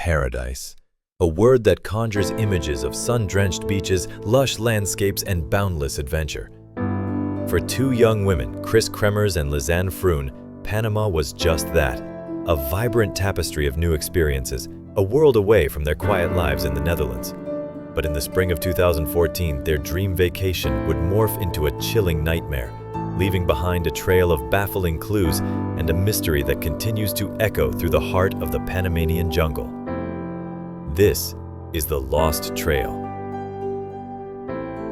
paradise, a word that conjures images of sun-drenched beaches, lush landscapes, and boundless adventure. For two young women, Kris Kremers and Lisanne Froon, Panama was just that, a vibrant tapestry of new experiences, a world away from their quiet lives in the Netherlands. But in the spring of 2014, their dream vacation would morph into a chilling nightmare, leaving behind a trail of baffling clues and a mystery that continues to echo through the heart of the Panamanian jungle. This is the Lost Trail.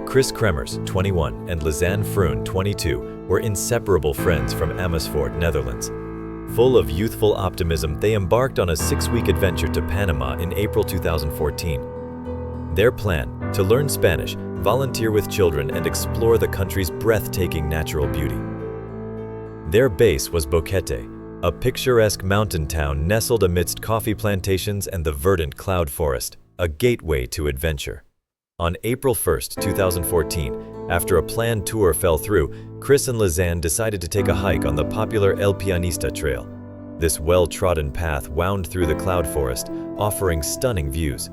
Kris Kremers, 21, and Lisanne Froon, 22, were inseparable friends from Amersfoort, Netherlands. Full of youthful optimism, they embarked on a 6-week adventure to Panama in April 2014. Their plan: to learn Spanish, volunteer with children, and explore the country's breathtaking natural beauty. Their base was Boquete, a picturesque mountain town nestled amidst coffee plantations and the verdant cloud forest, a gateway to adventure. On April 1, 2014, after a planned tour fell through, Kris and Lisanne decided to take a hike on the popular El Pianista Trail. This well-trodden path wound through the cloud forest, offering stunning views.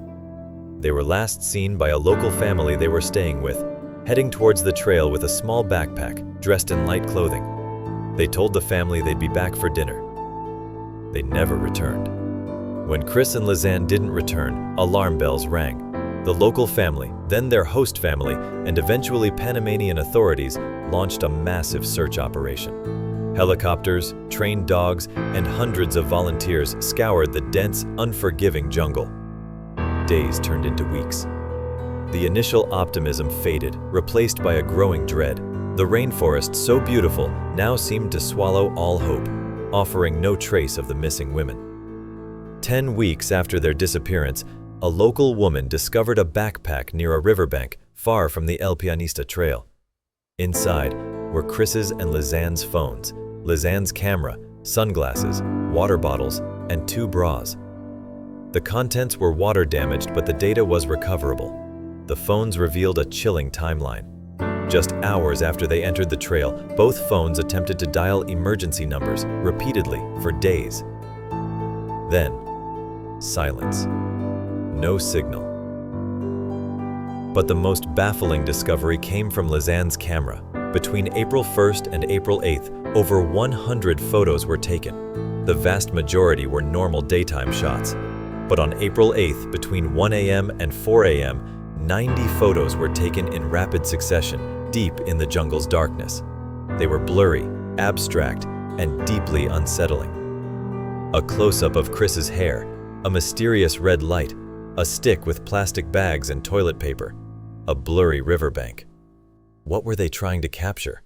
They were last seen by a local family they were staying with, heading towards the trail with a small backpack, dressed in light clothing. They told the family they'd be back for dinner. They never returned. When Kris and Lisanne didn't return, alarm bells rang. The local family, then their host family, and eventually Panamanian authorities launched a massive search operation. Helicopters, trained dogs, and hundreds of volunteers scoured the dense, unforgiving jungle. Days turned into weeks. The initial optimism faded, replaced by a growing dread. The rainforest, so beautiful, now seemed to swallow all hope, offering no trace of the missing women. 10 weeks after their disappearance, a local woman discovered a backpack near a riverbank far from the El Pianista Trail. Inside were Kris's and Lisanne's phones, Lisanne's camera, sunglasses, water bottles, and 2 bras. The contents were water damaged, but the data was recoverable. The phones revealed a chilling timeline. Just hours after they entered the trail, both phones attempted to dial emergency numbers repeatedly for days. Then, silence. No signal. But the most baffling discovery came from Lisanne's camera. Between April 1st and April 8th, over 100 photos were taken. The vast majority were normal daytime shots. But on April 8th, between 1 a.m. and 4 a.m., 90 photos were taken in rapid succession, deep in the jungle's darkness. They were blurry, abstract, and deeply unsettling. A close-up of Kris's hair, a mysterious red light, a stick with plastic bags and toilet paper, a blurry riverbank. What were they trying to capture?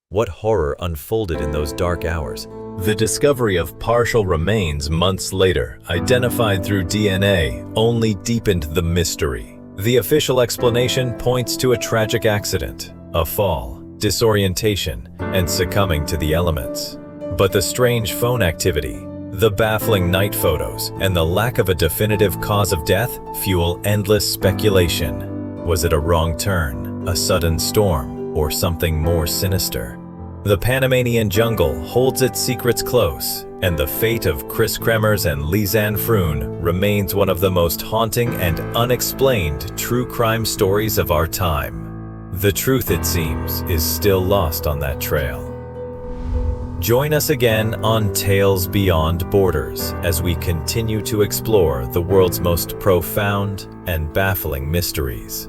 What horror unfolded in those dark hours? The discovery of partial remains months later, identified through DNA, only deepened the mystery. The official explanation points to a tragic accident, a fall, disorientation, and succumbing to the elements. But the strange phone activity, the baffling night photos, and the lack of a definitive cause of death fuel endless speculation. Was it a wrong turn, a sudden storm, or something more sinister? The Panamanian jungle holds its secrets close, and the fate of Kris Kremers and Lisanne Froon remains one of the most haunting and unexplained true crime stories of our time. The truth, it seems, is still lost on that trail. Join us again on Tales Beyond Borders as we continue to explore the world's most profound and baffling mysteries.